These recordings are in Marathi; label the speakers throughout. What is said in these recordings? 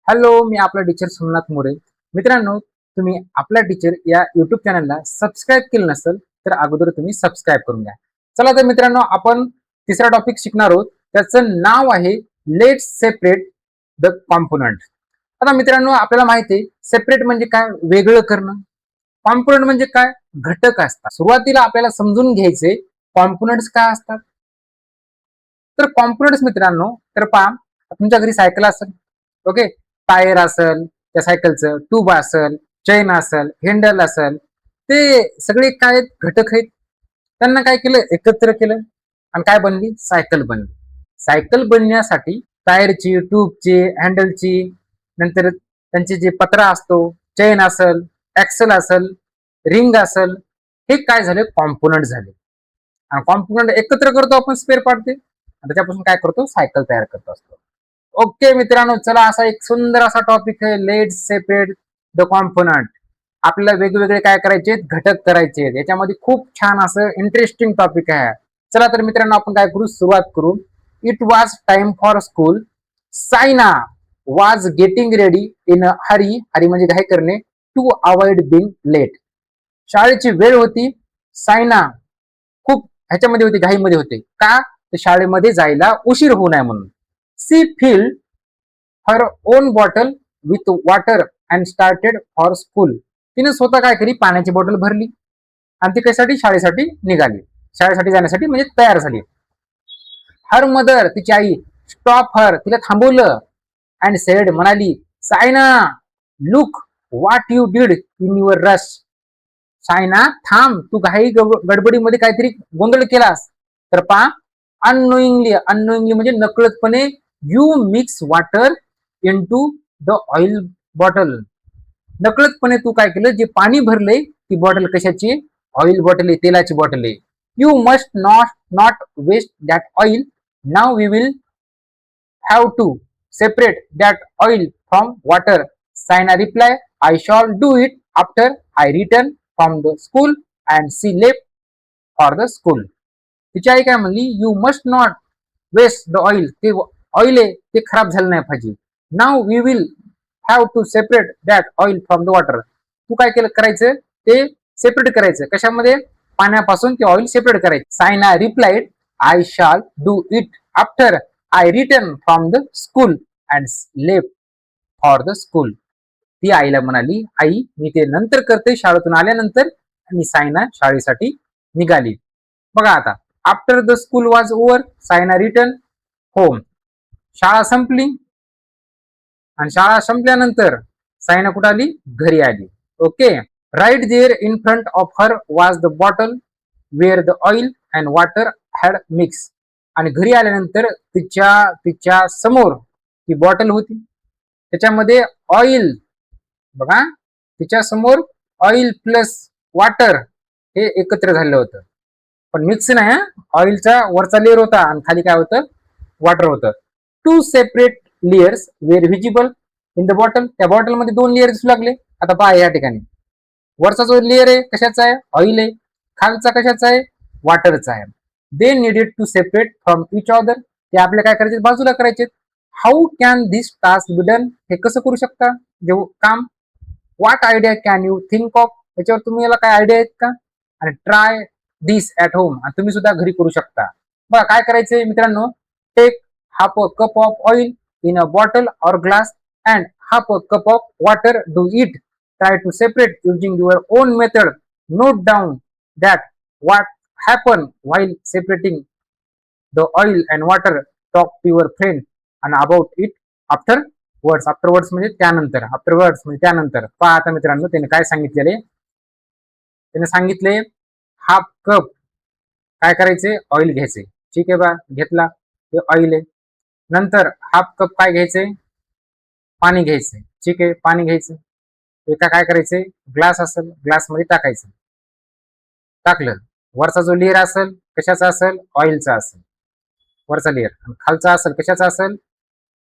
Speaker 1: हॅलो, मी आपला टीचर सोमनाथ मोरे. मित्रांनो, तुम्ही आपला टीचर या युट्यूब चॅनलला सबस्क्राईब केलं नसेल तर अगोदर तुम्ही सबस्क्राईब करून घ्या. चला तर मित्रांनो, आपण तिसरा टॉपिक शिकणार आहोत. त्याचं नाव आहे लेट्स सेपरेट द कॉम्पोनंट. आता मित्रांनो, आपल्याला माहिती आहे सेपरेट म्हणजे काय, वेगळं करणं. कॉम्पोनंट म्हणजे काय, घटक असतात. सुरुवातीला आपल्याला समजून घ्यायचे कॉम्पोनंट्स काय असतात. तर कॉम्पोनंट्स मित्रांनो, तर पहा, तुमच्या घरी सायकल असेल, ओके, टायर असेल त्या सायकलचं, ट्यूब असेल, चेन असेल, हँडल असेल, ते सगळे काय आहेत, घटक आहेत. त्यांना काय केलं, एकत्र केलं आणि काय बनली, सायकल बनली. सायकल बनण्यासाठी टायरची, ट्यूबची, हँडलची, नंतर त्यांचे जे पत्रा असतो, चेन असेल, ऍक्सल असेल, रिंग असेल, हे काय झाले, कॉम्पोनंट झाले. आणि कॉम्पोनंट एकत्र करतो आपण स्पेअर पार्ट ते, आणि त्याच्यापासून काय करतो, सायकल तयार करत असतो. ओके मित्रांनो, चला असा एक सुंदर असा टॉपिक आहे, लेट्स सेपरेट द कॉम्पोनंट. आपल्याला वेगवेगळे काय करायचे, घटक करायचे. याच्यामध्ये खूप छान असं इंटरेस्टिंग टॉपिक आहे. चला तर मित्रांनो, आपण काय करू, सुरुवात करू. It was time for school. Saina was getting ready in a hurry. Hurry म्हणजे घाई करणे, टू अवॉइड बिंग लेट. शाळेची वेळ होती. सायना खूप ह्याच्यामध्ये होती, घाईमध्ये होते. का, तर शाळेमध्ये जायला उशीर होऊ नये म्हणून. She filled her own bottle with water and started for school. तिने स्वतः काय केली, पाण्याची बॉटल भरली आणि ती कशासाठी, शाळेसाठी निघाली. शाळेसाठी जाण्यासाठी म्हणजे तयार झाली. हर मदर, तिची आई, स्टॉप हर, तिला थांबवलं. अँड सेड, म्हणाली, Saina look what you did in your rush. Saina थांब, तू घाई गडबडीमध्ये काहीतरी गोंधळ केलास. तर पहा, अननोईंगली, अननोईंगली म्हणजे नकळतपणे, you mix water into the oil bottle. नकळतपणे तू काय केलं, जे पाणी भरले ती बॉटल कशाची, ऑइल बॉटल आहे, तेलाची बॉटल आहे. You must not waste that oil. Now we will have to separate that oil from water. Saina reply, I shall do it after I return from the school and she left for the school. तिची आई काय म्हणली, you must not waste the oil. ते ऑइल आहे ते खराब झालं नाही पाहिजे. Now we will have to separate that oil from the water. तू काय केलं, करायचं ते सेपरेट करायचं, कशामध्ये, पाण्यापासून ते ऑइल सेपरेट करायचं. सायना रिप्लाइड, आय शाल do it after I return from the school and left for the school. ती आईला म्हणाली, आई मी ते नंतर करते, शाळेतून आल्यानंतर. आणि सायना शाळेसाठी निघाली. बघा आता, after the school was over, Saina return home. शाळा संपली आणि शाळा संपल्यानंतर सायना कुठे आली, घरी आली. Okay, right there in front of her was the bottle where the oil and water had mix. आणि घरी आल्यानंतर तिच्या तिच्या समोर ती बॉटल होती, त्याच्यामध्ये ऑइल, बघा, तिच्या समोर ऑइल प्लस वॉटर हे एकत्र झालेलं होतं, पण मिक्स नाही. ऑइलचा वरचा लेअर होता आणि खाली काय होतं, वॉटर होतं. Two separate layers were visible in the bottle. त्या बॉटल मध्ये दोन लेअर दिसू लागले. आता पहा या ठिकाणी, वरचा जो लेअर आहे कशाचा आहे, ऑइल आहे. खालचा कशाचा आहे, वॉटरचा आहे. They needed to separate from each other. ते आपले काय करायचे, बाजूला करायचे. How can this task be done. हे कसं करू शकता जे काम. What idea can you think of. याच्यावर तुम्ही याला काय आयडिया आहेत का. आणि ट्राय दिस ऍट होम. आणि तुम्ही सुद्धा घरी करू शकता. बघा काय करायचंय मित्रांनो, take half a cup of oil in a bottle or glass and half a cup of water. Do it. Try to separate using your own method. Note down that what happened while separating the oil and water. Talk to your friend and about it afterwards. Afterwards म्हणजे त्यानंतर, afterwards म्हणजे त्यानंतर. पहा आता मित्रांनो, त्याने काय सांगितलेले, त्याने सांगितले हाफ कप काय करायचे, ऑइल घ्यायचे. ठीक आहे बा, घेतला, हे ऑइल आहे. नंतर हाफ कप काय घ्यायचे, पाणी घ्यायचे. ठीक आहे, पाणी घ्यायचं. एका काय करायचे, ग्लास असेल, ग्लास मध्ये टाकायचं. टाकलं, वरचा जो लेअर असेल कशाचा असेल, ऑइलचा असेल वरचा लेअर, आणि खालचा असेल कशाचा असेल,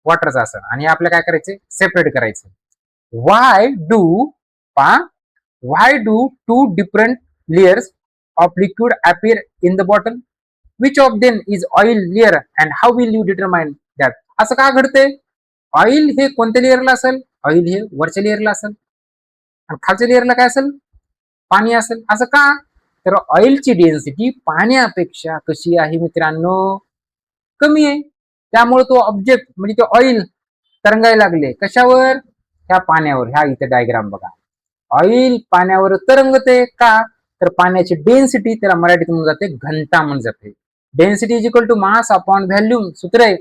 Speaker 1: वॉटरचा असेल. आणि आपल्याला काय करायचे, सेपरेट करायचे. Why do two different layers of liquid appear in the bottle. Which of them is oil layer and how will you determine that. असं का घडते, ऑइल हे कोणत्या लेअरला असेल, ऑइल हे वरच्या लेअरला असेल आणि खालच्या लेअरला काय असेल, पाणी असेल. असं का? तर ऑइलची डेन्सिटी पाण्यापेक्षा कशी आहे मित्रांनो, कमी आहे. त्यामुळे तो ऑब्जेक्ट म्हणजे ते ऑइल तरंगायला लागले कशावर, ह्या पाण्यावर. ह्या इथे डायग्राम बघा, ऑइल पाण्यावर तरंगते का, तर पाण्याची डेन्सिटी त्याला मराठीत म्हणून जाते घनता म्हणून जाते. Density is equal to mass upon volume सूत्र आहे,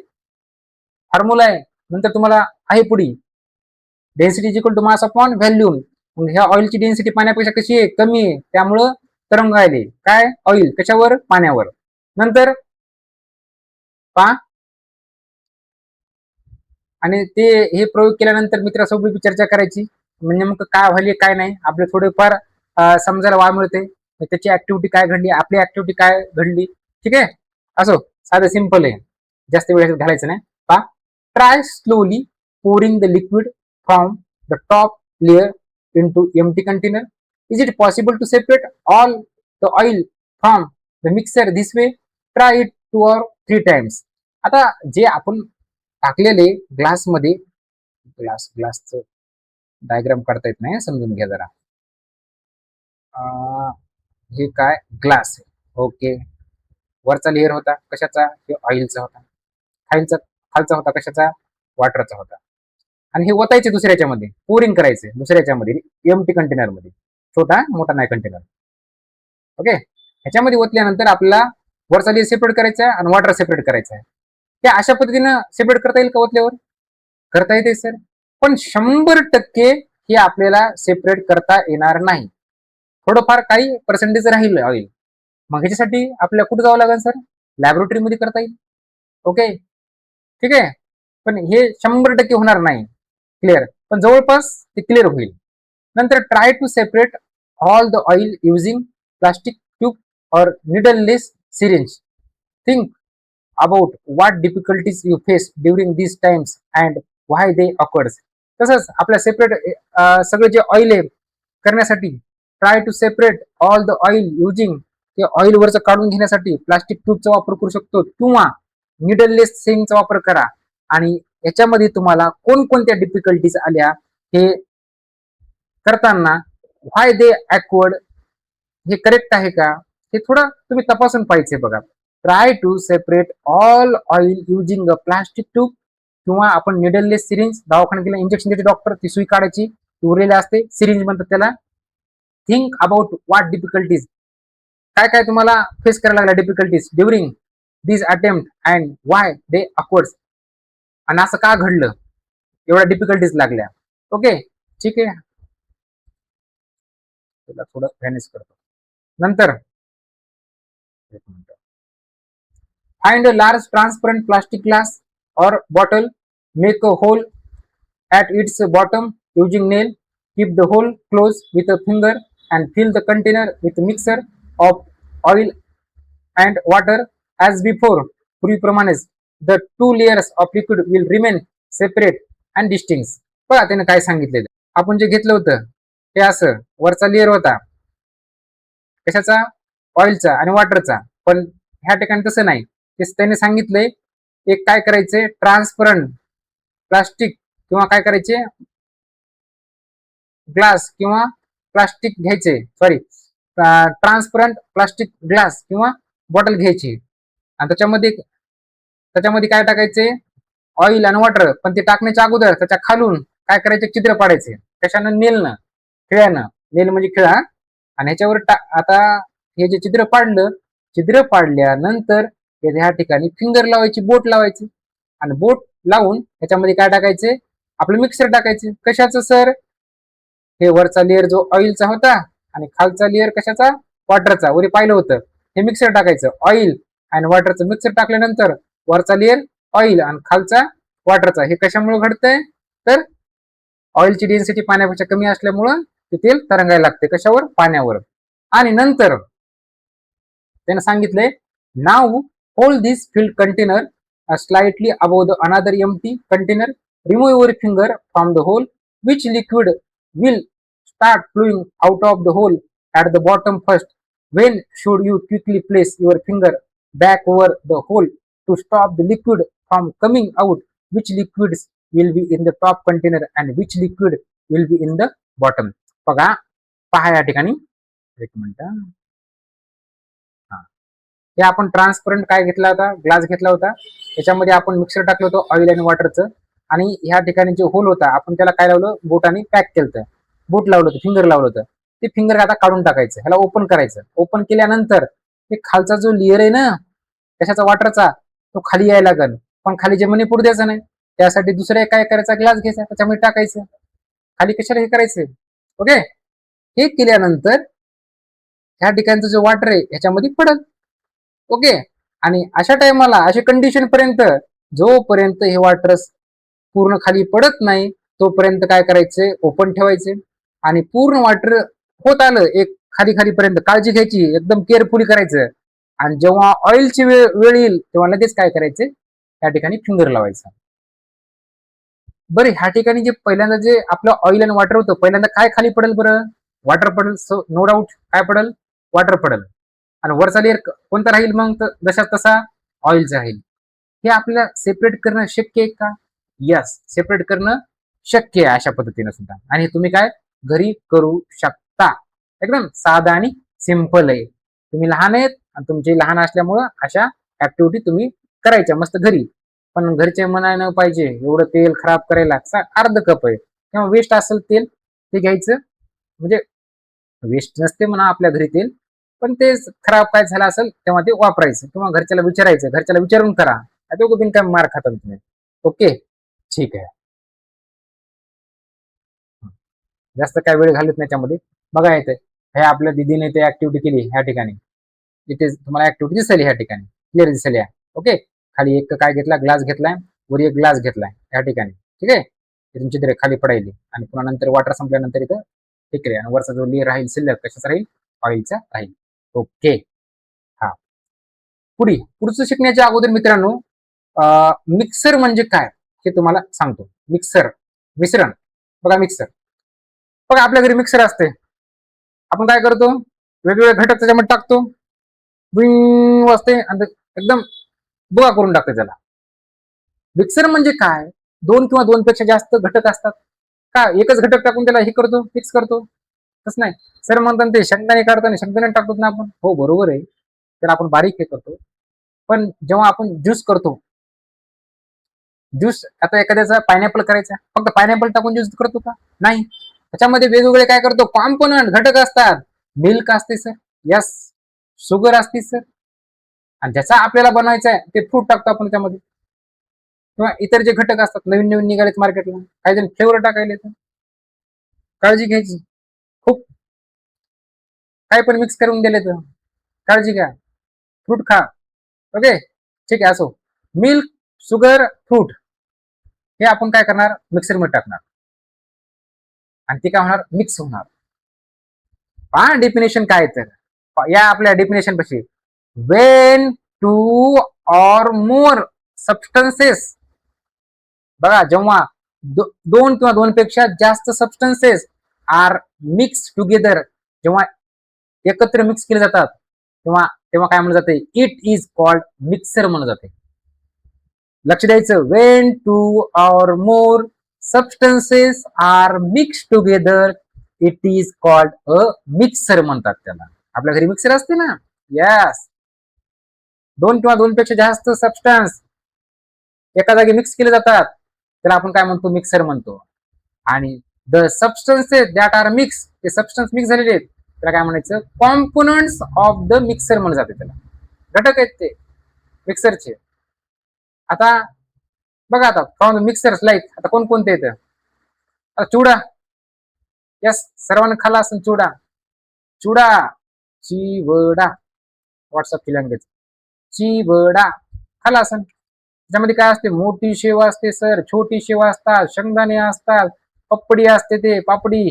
Speaker 1: फॉर्म्युला आहे, नंतर तुम्हाला आहे पुढे. Density is equal to mass upon volume. मग ह्या ऑइलची डेन्सिटी पाण्यापेक्षा कशी आहे, कमी आहे, त्यामुळं तरंगायले काय, ऑइल कशावर, पाण्यावर. नंतर पा आणि ते हे प्रयोग केल्यानंतर मित्रासोबत चर्चा करायची, म्हणजे मग काय व्हायले काय नाही आपले थोडेफार समजायला वाव मिळते. त्याची ऍक्टिव्हिटी काय घडली, आपली ऍक्टिव्हिटी काय घडली. ठीक आहे, असो साधं सिंपल आहे, जास्त वेळ घालायचं नाही. पा try slowly pouring the liquid from the top layer into empty container. Is it possible to separate all the oil from the mixer this way? Try it 2 or 3 times. आता जे आपण टाकलेले ग्लासमध्ये, ग्लासचं डायग्राम करता येत नाही, समजून घ्या जरा. हे काय ग्लास आहे, ओके. वरचा लेअर होता कशाचा, हे ऑइलचा होता. खालचा होता कशाचा, वॉटरचा होता. आणि हे ओतायचे दुसऱ्याच्या मध्ये, पोरिंग करायचे दुसऱ्याच्या मध्ये, एम्प्टी कंटेनर मध्ये, छोटा मोठा नाही कंटेनर. ओके, ह्याच्यामध्ये ओतल्यानंतर आपल्याला वरचा लेअर सेपरेट करायचा आहे आणि वॉटर सेपरेट करायचा आहे. ते अशा पद्धतीनं सेपरेट करता येईल का ओतल्यावर, करता येते सर, पण 100% हे आपल्याला सेपरेट करता येणार नाही. थोडंफार काही पर्सेंटेज राहील ऑइल. मग ह्याच्यासाठी आपल्याला कुठे जावं लागेल सर, लॅबोरेटरीमध्ये करता येईल. ओके ठीक आहे, पण हे 100% होणार नाही क्लिअर, पण जवळपास ते क्लिअर होईल. नंतर try to separate all the oil using plastic tube और needleless syringe. Think about what difficulties you face during this times and why they occurs. तसंच आपल्या सेपरेट सगळे जे ऑइल आहे करण्यासाठी try to separate all the oil using, ते ऑइल वरचं काढून घेण्यासाठी प्लास्टिक ट्यूबचा वापर करू शकतो किंवा निडललेस सिरिंजचा वापर करा. आणि याच्यामध्ये तुम्हाला कोणकोणत्या डिफिकल्टीज आल्या हे करताना, व्हाय दे ॲक्वर्ड हे करेक्ट आहे का, हे थोडं तुम्ही तपासून पाहिजे बघा. Try to separate all oil using a plastic tube किंवा आपण निडललेस सिरिंज, दवाखान्यात गेला इंजेक्शन देते डॉक्टर, ती सुई काढायची, ती उरलेली असते, सिरिंज म्हणतात त्याला. थिंक अबाउट व्हॉट डिफिकल्टीज, काय काय तुम्हाला फेस करायला लागला difficulties during this attempt and why they occurs, आणि असं का घडलं, एवढ्या डिफिकल्टीज लागल्या. ओके ठीक आहे, तुला थोडं फॅनिश करतो. नंतर find a large transparent plastic glass और bottle, make a hole at its bottom using nail, keep the hole closed with a finger and fill the container with a mixture of oil and water as before. पूर्वीप्रमाणेच the two layers of liquid will remain separate and distinct. बघा त्याने काय सांगितलेलं, आपण जे घेतलं होतं ते असं वरचा लेअर होता कशाचा, ऑइलचा आणि वॉटरचा, पण ह्या ठिकाणी तसं नाही. ते त्याने सांगितलंय एक काय करायचंय, ट्रान्सपरंट प्लास्टिक किंवा काय करायचे, ग्लास किंवा प्लास्टिक घ्यायचे, सॉरी ट्रान्सपरंट प्लास्टिक ग्लास किंवा बॉटल घ्यायची आणि त्याच्यामध्ये काय टाकायचे, ऑइल आणि वॉटर. पण ते टाकण्याच्या अगोदर त्याच्या खालून काय करायचे, छिद्र पाडायचे. कशानं, नेलनं, खिळ्यानं. नेल म्हणजे खिळा. आणि ह्याच्यावर आता हे जे छिद्र पाडलं, छिद्र पाडल्यानंतर ह्या ठिकाणी फिंगर लावायची, बोट लावायची आणि बोट लावून ह्याच्यामध्ये काय टाकायचे, आपलं मिक्सर टाकायचे. कशाचं सर, हे वरचा लेअर जो ऑइलचा होता आणि खालचा लेअर कशाचा, वॉटरचा, वरी पाहिलं होतं. हे मिक्सर टाकायचं, ऑइल आणि वॉटरचं मिक्सर टाकल्यानंतर वरचा लेअर ऑइल आणि खालचा वॉटरचा. हे कशामुळे घडतंय, तर ऑइलची डेन्सिटी पाण्यापेक्षा कमी असल्यामुळं ते तेल तरंगायला लागते कशावर, पाण्यावर. आणि नंतर त्यानं सांगितलंय, now hold this filled container slightly above the another empty container, remove your finger from the hole, which liquid will start flowing out of the hole at the bottom first, when should you quickly place your finger back over the hole to stop the liquid from coming out, which liquids will be in the top container and which liquid will be in the bottom. बघा, पहा या ठिकाणी एक मिनिट. हे आपण ट्रान्सपरंट काय घेतला होता, ग्लास घेतला होता, त्याच्यामध्ये आपण मिक्सर टाकलं होतं ऑइल आणि वॉटरचं, आणि ह्या ठिकाणी जे होल होता आपण त्याला काय लावलं, बोटाने पॅक केलं, बोट लावलं होतं, फिंगर लावलं होतं. ते फिंगर आता काढून टाकायचं, ह्याला ओपन करायचं. ओपन केल्यानंतर हे खालचा जो लेअर आहे ना कशाचा, वॉटरचा, तो खाली यायला लागल, पण खाली जमिनी पडू द्यायचा नाही. त्यासाठी दुसरा काय करायचा, ग्लास घ्यायचा, त्याच्यामध्ये टाकायचं, खाली कशाला हे करायचं. ओके, हे केल्यानंतर ह्या ठिकाणचं जो वॉटर आहे ह्याच्यामध्ये पडल. ओके, आणि अशा टाइमाला, अशा कंडिशन पर्यंत, जोपर्यंत हे वॉटर पूर्ण खाली पडत नाही तोपर्यंत काय करायचंय, ओपन ठेवायचे. आणि पूर्ण वॉटर होत आलं एक खाली खालीपर्यंत, काळजी घ्यायची, एकदम केअरफुली करायचं. आणि जेव्हा ऑइलची वेळ येईल तेव्हा लगेच काय करायचे, त्या ठिकाणी फिंगर लावायचं. बरं, ह्या ठिकाणी जे पहिल्यांदा जे आपलं ऑइल आणि वॉटर होतं, पहिल्यांदा काय खाली पडेल बरं, वॉटर पडेल. सो नो डाऊट काय पडेल, वॉटर पडेल. आणि वरचा लेअर कोणता राहील, मग जसा तसा ऑइलचा राहील. हे आपल्याला सेपरेट करणं शक्य आहे का? यस, सेपरेट करणं शक्य आहे अशा पद्धतीने सुद्धा. आणि तुम्ही काय घरी करू शकता. एकदम साधा आणि सिंपल आहे. तुम्ही लहान आहेत आणि तुमचे लहान असल्यामुळं अशा ऍक्टिव्हिटी तुम्ही करायच्या मस्त घरी. पण घरचे म्हणायला पाहिजे एवढं तेल खराब करायला, अर्ध कप आहे किंवा वेस्ट असेल तेल ते घ्यायचं. म्हणजे वेस्ट नसते म्हणा आपल्या घरी तेल, पण ते खराब काय झालं असेल तेव्हा ते वापरायचं किंवा घरच्याला विचारायचं, घरच्याला विचारून करा. दोघं बिन काय मार खाता तुम्ही. ओके, ठीक आहे. जास्त काय वेळ घालत नाही त्यामध्ये. बघा येते हे आपल्या दिदीने ते ऍक्टिव्हिटी केली ह्या ठिकाणी, इथे तुम्हाला ऍक्टिव्हिटी दिसेल ह्या ठिकाणी, क्लिअर दिसेल या. ओके, खाली एक काय घेतला, ग्लास घेतलाय, वर एक ग्लास घेतलाय या ठिकाणी. ठीक आहे, तुमची तरी खाली पडायली आणि पुन्हा नंतर वॉटर संपल्यानंतर इथं ठीक आहे, आणि वरचा जो लेअर राहील शिल्लक कशाचा राहील, ऑइलचा राहील. ओके, हा. पुढचं शिकण्याच्या अगोदर मित्रांनो, मिक्सर म्हणजे काय हे तुम्हाला सांगतो. मिक्सर, मिश्रण. बघा मिक्सर, बघा आपल्या घरी मिक्सर असते. आपण काय करतो, वेगवेगळे घटक त्याच्यामध्ये टाकतो, बिंग वाजते आणि एकदम बुवा करून टाकतो त्याला. मिक्सर म्हणजे काय, दोन किंवा दोन पेक्षा जास्त घटक असतात का, एकच घटक टाकून त्याला हे करतो, मिक्स करतो, तसं नाही. सर म्हणतात ते शेंगदाणे काढताना शेंगदाणे टाकतो ना आपण, हो बरोबर आहे, तर आपण बारीक हे करतो. पण जेव्हा आपण ज्यूस करतो, ज्यूस आता एखाद्याचा पायनॅपल करायचा, फक्त पायनॅपल टाकून ज्यूस करतो का, नाही. त्याच्यामध्ये वेगवेगळे काय करतो, कॉम्पोनंट घटक असतात. मिल्क असते सर, यस, शुगर असते सर, आणि ज्याचा आपल्याला बनवायचा आहे ते फ्रूट टाकतो आपण त्यामध्ये, किंवा इतर जे घटक असतात नवीन नवीन निघालेत मार्केटला, काही जण फ्लेवर टाकायले, तर काळजी घ्यायची खूप. काय पण मिक्स करून दिले तर काळजी घ्या, फ्रूट खा. ओके, ठीक आहे, असो. मिल्क, शुगर, फ्रूट हे आपण काय करणार, मिक्सर मध्ये टाकणार आणि ते काय होणार, मिक्स होणार. पहा डेफिनेशन काय, तर या आपल्या डेफिनेशन पाशी, Wien two or more substances, बघा जेव्हा दोन किंवा दोन पेक्षा जास्त सबस्टन्सेस आर मिक्स टुगेदर, जेव्हा एकत्र मिक्स केले जातात तेव्हा तेव्हा काय म्हणलं जाते, इट इज कॉल्ड मिक्सर म्हणलं जाते. लक्ष द्यायचं, when two or more substances are mix together it is called a mixture म्हणतात त्याला. आपल्या घरी मिक्सर असते ना, यस, दोन किंवा दोन पेक्षा जास्त सबस्टन्स एका जागी मिक्स केले जातात त्याला आपण काय म्हणतो, मिक्सर म्हणतो. आणि the substances that are mix, ते सबस्टन्स मिक्स झालेले आहेत त्याला काय म्हणायचं, कॉम्पोनंट्स ऑफ द मिक्सर म्हणलं जाते त्याला, घटक आहेत ते मिक्सरचे. आता बघा, आता फ्रॉम मिक्सर लाईक आता कोणकोणते येतं, चुडा, यस, सर्वांना खाला असेल चुडा, चुडा, चिवडा, व्हॉट्सअप लँग्वेज, चिवडा खाला असेल. त्याच्यामध्ये काय असते, मोठी शेव असते सर, छोटी शेव असतात, शेंगदाणे असतात, पपडी असते, ते पापडी,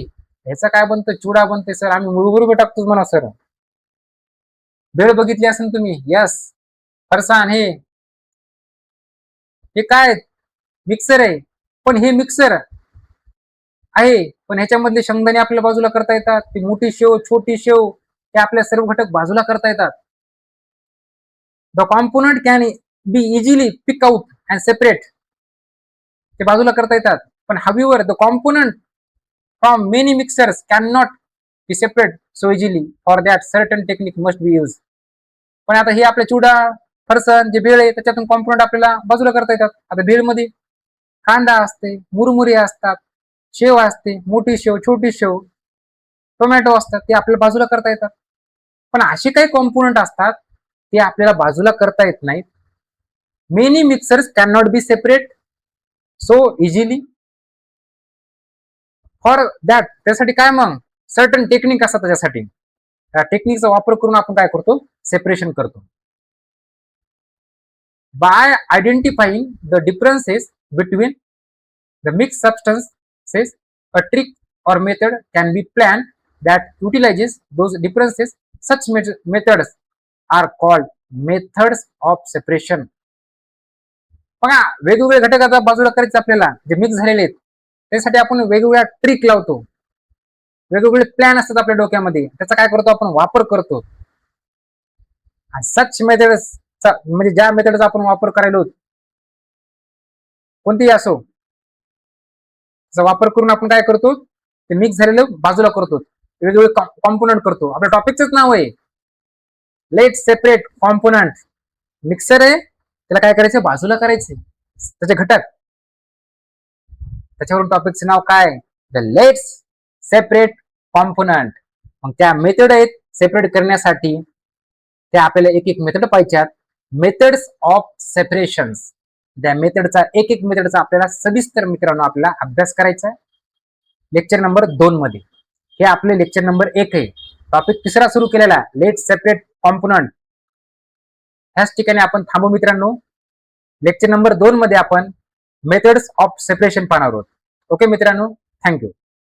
Speaker 1: ह्याचा काय बनतं, चुडा बनते सर. आम्ही मुळबुरुग टाकतोच म्हणा सर. भेळ बघितली असेल तुम्ही, यस, फरसाण, हे काय मिक्सर आहे. पण हे मिक्सर आहे, पण ह्याच्यामधले शेंगदाणे आपल्या बाजूला करता येतात, ती मोठी शेव, छोटी शेव, हे आपल्या सर्व घटक बाजूला करता येतात. The component can be easily pick out and separate. ते बाजूला करता येतात. पण however the component from many mixers can not be separate so easily, for that certain technique must be use. पण आता हे आपल्या चिवडा, फरसाण, जे भेळ आहे त्याच्यातून कॉम्पोनंट आपल्याला बाजूला करता येतात. आता भेळमध्ये कांदा असते, मुरमुरे असतात, शेव असते, मोठी शेव, छोटी शेव, टोमॅटो असतात, ते आपल्याला बाजूला करता येतात. पण असे काही कॉम्पोनंट असतात ते आपल्याला बाजूला करता येत नाहीत. Many mixers can not be separate so easily, for that त्यासाठी काय मग सर्टन टेक्निक असतात. त्याच्यासाठी त्या टेक्निकचा वापर करून आपण काय करतो, सेपरेशन करतो. By identifying the differences between the mix substances, a trick or method can be planned that utilizes those differences. Such methods are called methods of separation. बघा, वेगवेगळे घटक आता बाजूला करायचे आपल्याला जे मिक्स झालेले आहेत, त्यासाठी आपण वेगवेगळ्या ट्रिक लावतो, वेगवेगळे प्लॅन असतात आपल्या डोक्यामध्ये, त्याचा काय करतो आपण वापर करतो. सच मेथड्स म्हणजे ज्या मेथडचा आपण वापर करायला कोणतीही असो, त्याचा वापर करून आपण काय करतो, ते मिक्स झालेलं बाजूला करतो, वेगवेगळे कॉम्पोनंट करतो. आपल्या टॉपिकच नाव आहे लेट सेपरेट कॉम्पोनंट. मिक्सर आहे, त्याला काय करायचं, बाजूला करायचे त्याचे घटक. त्याच्यावरून टॉपिकचं नाव काय, द लेट्स सेपरेट कॉम्पोनंट. मग त्या मेथड आहेत सेपरेट करण्यासाठी, त्या आपल्याला एक एक मेथड पाहिजेत, मेथड्स ऑफ सेपरेशन. त्या मेथडचा एक एक मेथडचा आपल्याला सविस्तर मित्रांनो आपल्याला अभ्यास करायचा आहे लेक्चर नंबर 2 मध्ये. हे आपले लेक्चर नंबर 1 आहे. टॉपिक तिसरा सुरू केलेला लेट सेपरेट कॉम्पोनंट. ह्याच ठिकाणी आपण थांबू मित्रांनो. लेक्चर नंबर 2 मध्ये आपण मेथड्स ऑफ सेपरेशन पाहणार आहोत. ओके मित्रांनो, थँक्यू.